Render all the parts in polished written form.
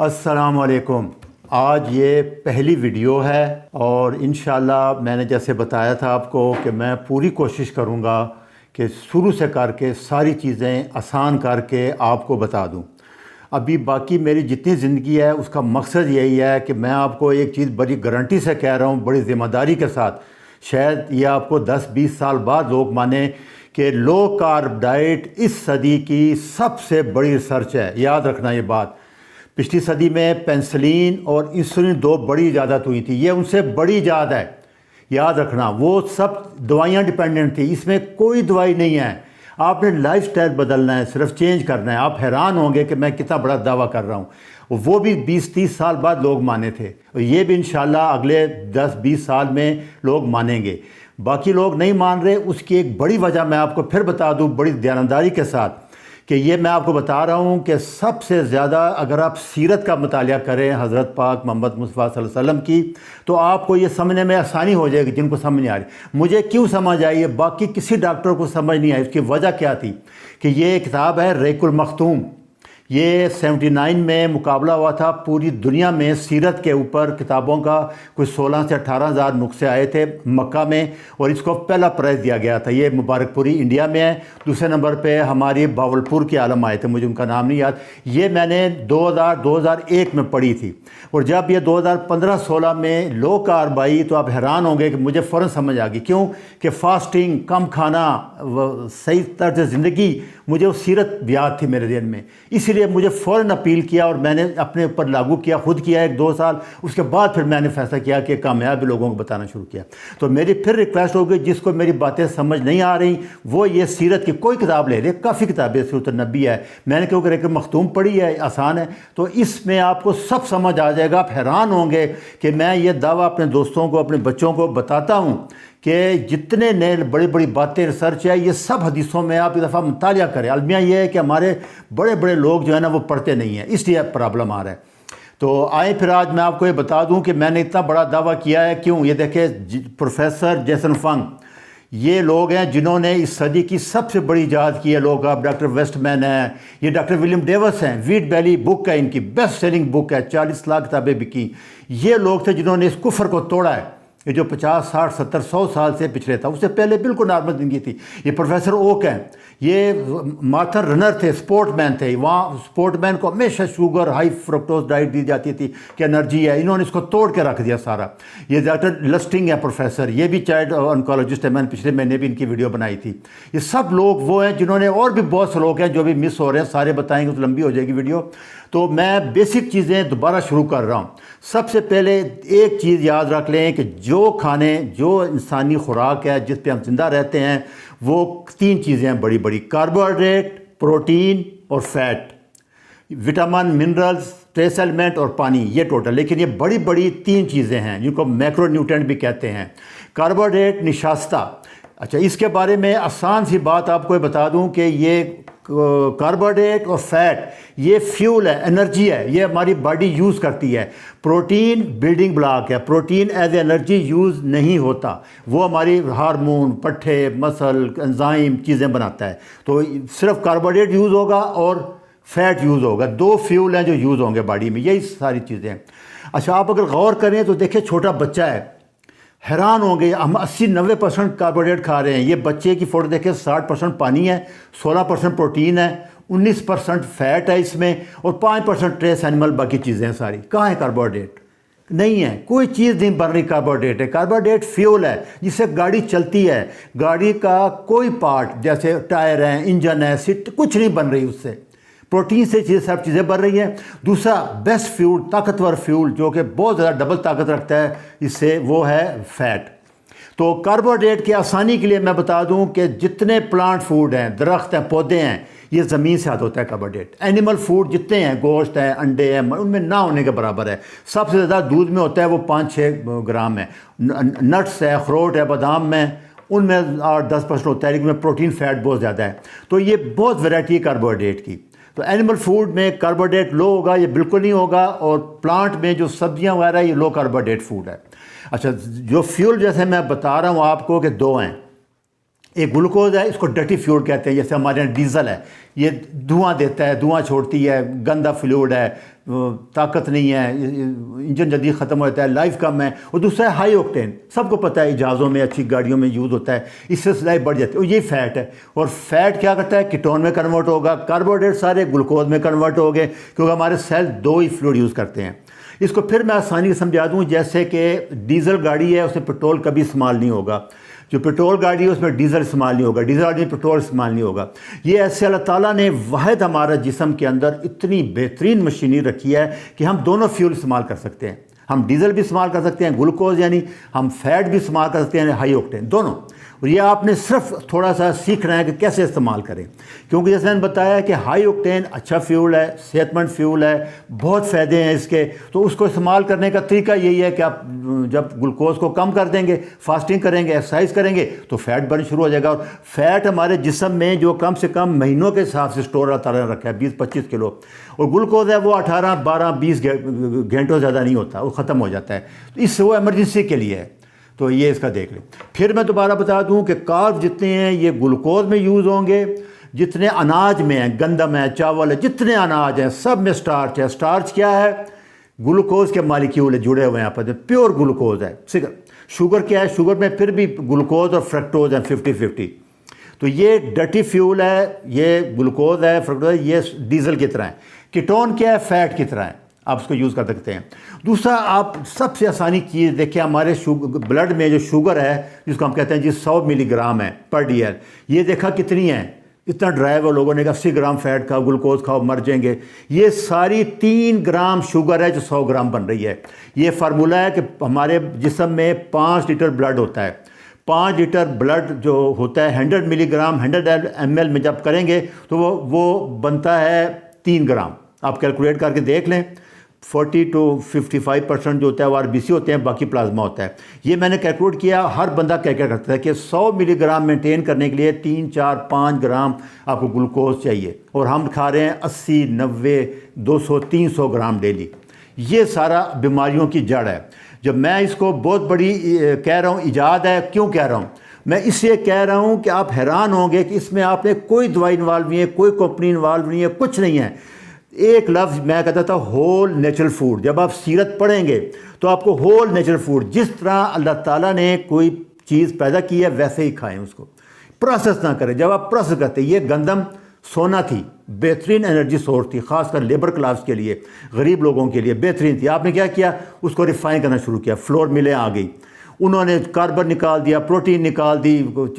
अस्सलामुअलैकुम। आज ये पहली वीडियो है और इंशाल्लाह मैंने जैसे बताया था आपको कि मैं पूरी कोशिश करूँगा कि शुरू से करके सारी चीज़ें आसान करके आपको बता दूँ। अभी बाकी मेरी जितनी ज़िंदगी है उसका मकसद यही है कि मैं आपको एक चीज़ बड़ी गारंटी से कह रहा हूँ, बड़ी ज़िम्मेदारी के साथ, शायद ये आपको 10-20 साल बाद लोग माने कि लो कार्ब डाइट इस सदी की सबसे बड़ी रिसर्च है। याद रखना ये बात। पिछली सदी में पेंसिलिन और इंसुलिन दो बड़ी इजादत हुई थी, ये उनसे बड़ी इजाद है। याद रखना, वो सब दवाइयाँ डिपेंडेंट थी, इसमें कोई दवाई नहीं है। आपने लाइफस्टाइल बदलना है, सिर्फ चेंज करना है। आप हैरान होंगे कि मैं कितना बड़ा दावा कर रहा हूँ। वो भी 20-30 साल बाद लोग माने थे, और ये भी इंशाल्लाह अगले 10-20 साल में लोग मानेंगे। बाकी लोग नहीं मान रहे, उसकी एक बड़ी वजह मैं आपको फिर बता दूँ बड़ी ध्यानदारी के साथ, कि ये मैं आपको बता रहा हूँ कि सबसे ज़्यादा अगर आप सीरत का मुतालिया करें हज़रत पाक मोहम्मद मुस्तफ़ा सल्लल्लाहु अलैहि वसल्लम की, तो आपको ये समझने में आसानी हो जाएगी। जिनको समझ नहीं आ रही, मुझे क्यों समझ आई है, बाकी किसी डॉक्टर को समझ नहीं आई। उसकी वजह क्या थी कि ये किताब है रहीकुल मखतूम। ये 79 में मुकाबला हुआ था पूरी दुनिया में सीरत के ऊपर किताबों का। कुछ 16 से 18 हज़ार नुस्खे आए थे मक्का में, और इसको पहला प्राइज़ दिया गया था। ये मुबारकपुरी इंडिया में है। दूसरे नंबर पे हमारी बावलपुर के आलम आए थे, मुझे उनका नाम नहीं याद। ये मैंने 2001 में पढ़ी थी, और जब ये 2015-16 में लो कार्ब आई तो आप हैरान होंगे कि मुझे फ़ौरन समझ आ गई। क्यों कि फास्टिंग, कम खाना, सही तर्ज ज़िंदगी, मुझे वो सीरत याद थी मेरे दिन में, इसलिए मुझे फ़ौरन अपील किया और मैंने अपने ऊपर लागू किया। खुद किया 1-2 साल, उसके बाद फिर मैंने फैसला किया कि कामयाब लोगों को बताना शुरू किया। तो मेरी फिर रिक्वेस्ट हो गई, जिसको मेरी बातें समझ नहीं आ रही वो ये सीरत की कोई किताब ले ले। काफ़ी किताबें, सूरत नबी है, मैंने क्योंकि रहीकुल मखतूम पढ़ी है, आसान है, तो इसमें आपको सब समझ आ जाएगा। आप हैरान होंगे कि मैं ये दावा अपने दोस्तों को, अपने बच्चों को बताता हूँ कि जितने नए बड़ी बड़ी बातें रिसर्च है, ये सब हदीसों में आप एक दफ़ा मुतालिया करें। अलमिया ये है कि हमारे बड़े बड़े लोग जो है ना वो पढ़ते नहीं हैं, इसलिए प्रॉब्लम आ रहा है। तो आए फिर आज मैं आपको ये बता दूं कि मैंने इतना बड़ा दावा किया है क्यों। ये देखे प्रोफेसर जेसन फंग, ये लोग हैं जिन्होंने इस सदी की सबसे बड़ी इजाद की है। लोग आप डॉक्टर वेस्टमैन हैं, ये डॉक्टर विलियम डेविस हैं, वीट बैली बुक है इनकी, बेस्ट सेलिंग बुक है, 40 लाख किताबें बिकी। ये लोग थे जिन्होंने इस कुफर को तोड़ा है। ये जो 50, 60, 70, 100 साल से पिछले था, उससे पहले बिल्कुल नॉर्मल जिंदगी थी। ये प्रोफेसर ओक हैं, ये माथर रनर थे, स्पोर्टमैन थे। वहाँ स्पोर्टमैन को हमेशा शुगर, हाई फ्रुक्टोज डाइट दी जाती थी कि एनर्जी है। इन्होंने इसको तोड़ के रख दिया सारा। ये डॉक्टर लस्टिंग है प्रोफेसर, ये भी चाइल्ड ऑन्कोलॉजिस्ट है, मैंने पिछले महीने भी इनकी वीडियो बनाई थी। ये सब लोग वो हैं जिन्होंने, और भी बहुत से लोग हैं जो भी मिस हो रहे हैं, सारे बताएंगे तो लंबी हो जाएगी वीडियो। तो मैं बेसिक चीज़ें दोबारा शुरू कर रहा हूँ। सबसे पहले एक चीज़ याद रख लें कि जो खाने, जो इंसानी खुराक है जिस पे हम जिंदा रहते हैं, वो 3 चीज़ें हैं बड़ी बड़ी: कार्बोहाइड्रेट, प्रोटीन और fat, vitamin, minerals, trace element और पानी, ये टोटल। लेकिन ये बड़ी बड़ी 3 चीज़ें हैं जिनको मैक्रोन्यूट्रिएंट भी कहते हैं। कार्बोहाइड्रेट, निशास्ता। अच्छा, इसके बारे में आसान सी बात आपको बता दूं कि ये कार्बोहाइड्रेट और फैट ये फ्यूल है, एनर्जी है, ये हमारी बॉडी यूज़ करती है। प्रोटीन बिल्डिंग ब्लॉक है, प्रोटीन एज एनर्जी यूज़ नहीं होता, वो हमारी हार्मोन, पट्ठे, मसल, एंजाइम चीज़ें बनाता है। तो सिर्फ कार्बोहाइड्रेट यूज़ होगा और फैट यूज़ होगा, 2 फ्यूल हैं जो यूज़ होंगे बॉडी में, यही सारी चीज़ें हैं। अच्छा, आप अगर गौर करें तो देखिए, छोटा बच्चा है, हैरान होंगे, हम 80-90% कार्बोहाइड्रेट खा रहे हैं। ये बच्चे की फ़ोटो देखें, 60% पानी है, 16% प्रोटीन है, 19% फैट है इसमें, और 5% ट्रेस एनिमल, बाकी चीज़ें हैं सारी। कहाँ है कार्बोहाइड्रेट? नहीं है, कोई चीज़ नहीं बन रही कार्बोहाइड्रेट है। कार्बोहाइड्रेट फ्यूल है जिससे गाड़ी चलती है। गाड़ी का कोई पार्ट, जैसे टायर है, इंजन है, सीट, कुछ नहीं बन रही उससे। प्रोटीन से चीज़ें, सब चीज़ें बन रही हैं। दूसरा बेस्ट फ्यूल, ताकतवर फ्यूल, जो कि बहुत ज़्यादा डबल ताकत रखता है इससे, वो है फैट। तो कार्बोहाइड्रेट की आसानी के लिए मैं बता दूं कि जितने प्लांट फूड हैं, दरख्त हैं, पौधे हैं, ये ज़मीन से आता होता है कार्बोहाइड्रेट। एनिमल फूड जितने हैं, गोश्त है, अंडे हैं, उनमें ना होने के बराबर है। सबसे ज़्यादा दूध में होता है, वो 5-6 ग्राम है। नट्स है, अखरोट है, बादाम में, उनमें 8-10% होता है, लेकिन उनमें प्रोटीन फैट बहुत ज़्यादा है। तो ये बहुत वैरायटी है कार्बोहाइड्रेट की। तो एनिमल फूड में कार्बोहाइड्रेट लो होगा, ये बिल्कुल नहीं होगा, और प्लांट में जो सब्जियां वगैरह, ये लो कार्बोहाइड्रेट फूड है। अच्छा, जो फ्यूल जैसे मैं बता रहा हूँ आपको कि 2 हैं। एक ग्लूकोज है, इसको डर्टी फ्यूल कहते हैं, जैसे हमारे यहाँ डीजल है, ये धुआं देता है, धुआं छोड़ती है, गंदा फ्लूइड है, ताकत नहीं है, इंजन जल्दी ख़त्म हो जाता है, लाइफ कम है। और दूसरा है हाई ऑक्टेन, सबको पता है जहाज़ों में अच्छी गाड़ियों में यूज़ होता है, इससे लाइफ बढ़ जाती है। और ये फ़ैट है, और फैट क्या करता है, कीटोन में कन्वर्ट होगा, कार्बोहाइड्रेट सारे ग्लूकोज में कन्वर्ट हो गए, क्योंकि हमारे सेल दो ही फ्लूइड यूज़ करते हैं। इसको फिर मैं आसानी से समझा दूँ, जैसे कि डीजल गाड़ी है, उसमें पेट्रोल कभी इस्तेमाल नहीं होगा। जो पेट्रोल गाड़ी है उसमें डीजल इस्तेमाल नहीं होगा, डीजल गाड़ी में पेट्रोल इस्तेमाल नहीं होगा। ये ऐसे अल्लाह ताला ने वाहिद हमारा जिस्म के अंदर इतनी बेहतरीन मशीनरी रखी है कि हम दोनों फ्यूल इस्तेमाल कर सकते हैं। हम डीजल भी इस्तेमाल कर सकते हैं, ग्लूकोज यानी हम फैट भी इस्तेमाल कर सकते हैं, हाई ऑक्टेन दोनों। और ये आपने सिर्फ थोड़ा सा सीखना है कि कैसे इस्तेमाल करें, क्योंकि जैसे मैंने बताया कि हाई ऑक्टेन अच्छा फ्यूल है, सेहतमंद फ्यूल है, बहुत फ़ायदे हैं इसके। तो उसको इस्तेमाल करने का तरीका यही है कि आप जब ग्लूकोज को कम कर देंगे, फास्टिंग करेंगे, एक्सरसाइज करेंगे, तो फैट बर्न शुरू हो जाएगा। और फैट हमारे जिस्म में जो कम से कम महीनों के हिसाब से स्टोर अल्लाह ताला ने रखा है 20-25 किलो, और ग्लूकोज है वो 18-12-20 घंटों ज़्यादा नहीं होता, वो ख़त्म हो जाता है। तो इससे वो एमरजेंसी के लिए है। तो ये इसका देख लें। फिर मैं दोबारा बता दूं कि कार्ब जितने हैं ये ग्लूकोज में यूज़ होंगे, जितने अनाज में हैं, गंदम है, चावल है, जितने अनाज हैं सब में स्टार्च है। स्टार्च क्या है, ग्लूकोज के मालिक्यूल जुड़े हुए हैं, यहाँ पर प्योर ग्लूकोज है। शुगर क्या है, शुगर में फिर भी ग्लूकोज और फ्रक्टोज हैं 50-50। तो ये डर्टी फ्यूल है, ये ग्लूकोज है, फ्रक्टोज है, ये डीजल की तरह है। कीटोन क्या है, फैट की तरह है, आप उसको यूज़ कर सकते हैं। दूसरा, आप सबसे आसानी चीज़ देखिए, हमारे ब्लड में जो शुगर है जिसको हम कहते हैं जी 100 मिलीग्राम है पर डीएल, ये देखा कितनी है, इतना ड्राइव है, लोगों ने कहा 80 ग्राम फैट खाओ, ग्लूकोज खाओ, मर जाएंगे। ये सारी 3 ग्राम शुगर है जो 100 ग्राम बन रही है। ये फार्मूला है कि हमारे जिस्म में 5 लीटर ब्लड होता है, 5 लीटर ब्लड जो होता है 100 मिलीग्राम 100 ml में जब करेंगे तो वो बनता है 3 ग्राम। आप कैलकुलेट करके देख लें, 40 to 55% जो होता है वो आरबीसी होते हैं, बाकी प्लाज्मा होता है। ये मैंने कैलकुलेट किया, हर बंदा क्या क्या करता है कि 100 मिलीग्राम मेंटेन करने के लिए 3-4-5 ग्राम आपको ग्लूकोज चाहिए, और हम खा रहे हैं 80, 90, 200, 300 ग्राम डेली। ये सारा बीमारियों की जड़ है। जब मैं इसको बहुत बड़ी कह रहा हूँ, ईजाद है, क्यों कह रहा हूँ, मैं इसलिए कह रहा हूँ कि आप हैरान होंगे कि इसमें आपने कोई दवाई इन्वॉल्व नहीं है, कोई कंपनी इन्वॉल्व नहीं है, कुछ नहीं है। एक लफ्ज़ मैं कहता था, होल नेचुरल फूड। जब आप सीरत पढ़ेंगे तो आपको होल नेचुरल फूड, जिस तरह अल्लाह ताला ने कोई चीज़ पैदा की है वैसे ही खाएं, उसको प्रोसेस ना करें। जब आप प्रोसेस करते, ये गंदम सोना थी, बेहतरीन एनर्जी सोर्स थी, खासकर लेबर क्लास के लिए, गरीब लोगों के लिए बेहतरीन थी। आपने क्या किया, उसको रिफाइन करना शुरू किया, फ्लोर मिलें आ गई, उन्होंने कार्बन निकाल दिया, प्रोटीन निकाल दी,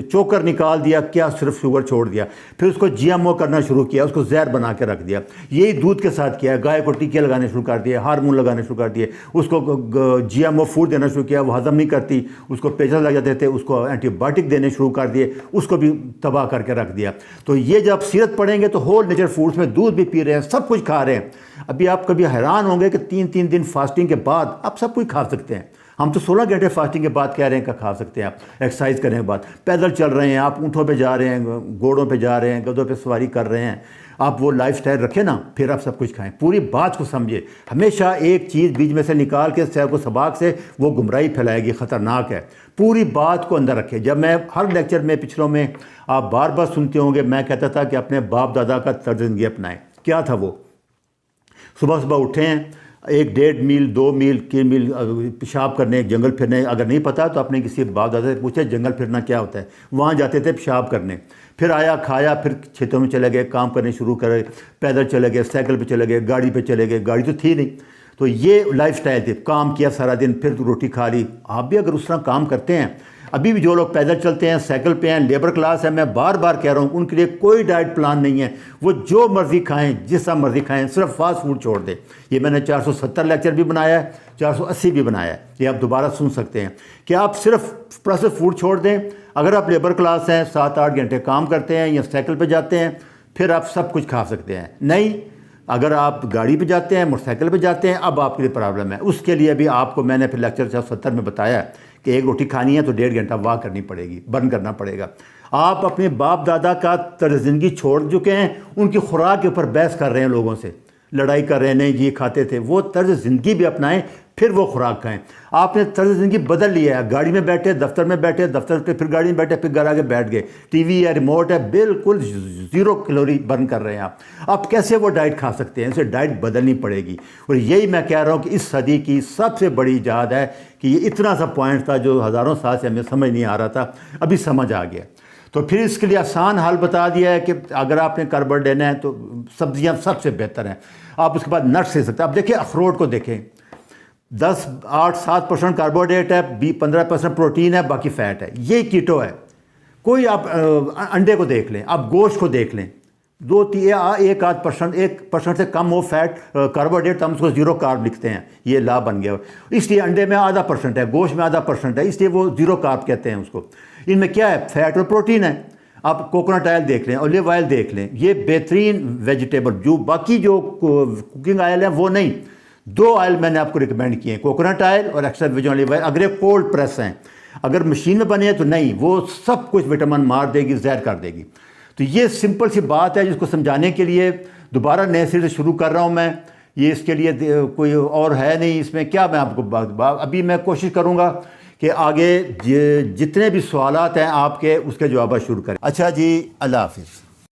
चोकर निकाल दिया, क्या सिर्फ शुगर छोड़ दिया। फिर उसको जीएमओ करना शुरू किया, उसको जहर बना के रख दिया। यही दूध के साथ किया, गाय को टीके लगाने शुरू कर दिए, हार्मोन लगाने शुरू कर दिए, उसको जीएमओ फूड देना शुरू किया, वो हजम नहीं करती, उसको पेचस लग जाते थे, उसको एंटीबायोटिक देने शुरू कर दिए, उसको भी तबाह करके रख दिया। तो ये जब सीरत पढ़ेंगे तो होल नेचर फूड्स में दूध भी पी रहे हैं, सब कुछ खा रहे हैं। अभी आप कभी हैरान होंगे कि 3-3 दिन फास्टिंग के बाद आप सब कुछ खा सकते हैं। हम तो 16 घंटे फास्टिंग के बाद कह रहे हैं कि खा सकते हैं आप, एक्सरसाइज करने के बाद। पैदल चल रहे हैं आप, ऊँटों पे जा रहे हैं, घोड़ों पे जा रहे हैं, गधों पे सवारी कर रहे हैं, आप वो लाइफस्टाइल रखें ना, फिर आप सब कुछ खाएं। पूरी बात को समझिए, हमेशा एक चीज़ बीच में से निकाल के सैर को सबाक से वो गुमराही फैलाएगी, ख़तरनाक है। पूरी बात को अंदर रखें। जब मैं हर लेक्चर में पिछलों में आप बार बार सुनते होंगे, मैं कहता था कि अपने बाप दादा का तर्ज ज़िंदगी अपनाएं। क्या था वो, सुबह सुबह उठें, 1-1.5 मील 2 मील 3 मील पेशाब करने, जंगल फिरने। अगर नहीं पता तो आपने किसी बाप दादा से पूछे जंगल फिरना क्या होता है। वहाँ जाते थे पेशाब करने, फिर आया खाया, फिर खेतों में चले गए, काम करने शुरू करे, पैदल चले गए, साइकिल पे चले गए, गाड़ी पे चले गए, गाड़ी तो थी नहीं। तो ये लाइफस्टाइल थी, काम किया सारा दिन, फिर रोटी खा ली। आप भी अगर उस तरह काम करते हैं, अभी भी जो लोग पैदल चलते हैं, साइकिल पे हैं, लेबर क्लास है, मैं बार बार कह रहा हूँ, उनके लिए कोई डाइट प्लान नहीं है। वो जो मर्ज़ी खाएं, जिस तरह मर्ज़ी खाएं, सिर्फ फास्ट फूड छोड़ दें। ये मैंने 470 लेक्चर भी बनाया है, 480 भी बनाया है, ये आप दोबारा सुन सकते हैं कि आप सिर्फ प्रोसेस्ड फूड छोड़ दें। अगर आप लेबर क्लास हैं, 7-8 घंटे काम करते हैं या साइकिल पर जाते हैं, फिर आप सब कुछ खा सकते हैं। नहीं, अगर आप गाड़ी पे जाते हैं, मोटरसाइकिल पे जाते हैं, अब आपके लिए प्रॉब्लम है। उसके लिए भी आपको मैंने फिर लेक्चर 470 में बताया कि एक रोटी खानी है तो 1.5 घंटा वॉक करनी पड़ेगी, बर्न करना पड़ेगा। आप अपने बाप दादा का तर्ज ज़िंदगी छोड़ चुके हैं, उनकी खुराक के ऊपर बहस कर रहे हैं, लोगों से लड़ाई कर रहे हैं, नहीं जी खाते थे। वो तर्ज ज़िंदगी भी अपनाएं, फिर वो खुराक खाएं। आपने तर्ज ज़िंदगी बदल लिया है, गाड़ी में बैठे, दफ्तर में बैठे, दफ्तर पे फिर गाड़ी में बैठे, फिर घर आके बैठ गए, टीवी या रिमोट है, बिल्कुल 0 कैलोरी बर्न कर रहे हैं आप कैसे वो डाइट खा सकते हैं? इसे डाइट बदलनी पड़ेगी। और यही मैं कह रहा हूँ कि इस सदी की सबसे बड़ी ईजाद है कि ये इतना सा पॉइंट था जो हज़ारों साल से हमें समझ नहीं आ रहा था, अभी समझ आ गया। तो फिर इसके लिए आसान हल बता दिया है कि अगर आपने कार्बोहाइड्रेट लेना है तो सब्जियां सबसे बेहतर हैं। आप उसके बाद नट्स ले सकते हैं। आप देखिए अखरोट को देखें, 8-7% कार्बोहाइड्रेट है, 15% प्रोटीन है, बाकी फ़ैट है, ये कीटो है। कोई आप अंडे को देख लें, आप गोश्त को देख लें, 1% से कम हो फैट कार्बोहाइड्रेट, हम उसको 0 कार्ब लिखते हैं, ये ला बन गया। इसलिए अंडे में ½ है, गोश्त में ½ है, इसलिए वो 0 कार्ब कहते हैं उसको। इनमें क्या है? फैट और प्रोटीन है। आप कोकोनट ऑयल देख लें, ऑलिव ऑयल देख लें, ये बेहतरीन वेजिटेबल, जो बाकी जो कुकिंग ऑयल है वो नहीं। 2 ऑयल मैंने आपको रिकमेंड किए हैं, कोकोनट ऑयल और एक्स्ट्रा वर्जिन ऑलिव ऑयल। अगर ये कोल्ड प्रेस हैं, अगर मशीन में बने हैं तो नहीं, वो सब कुछ विटामिन मार देगी, जहर कर देगी। तो ये सिंपल सी बात है जिसको समझाने के लिए दोबारा नए सिरे से शुरू कर रहा हूँ मैं। ये इसके लिए कोई और है नहीं इसमें, क्या मैं आपको अभी मैं कोशिश करूँगा कि आगे जितने भी सवालात हैं आपके, उसके जवाब शुरू करें। अच्छा जी, अल्लाह हाफिज़।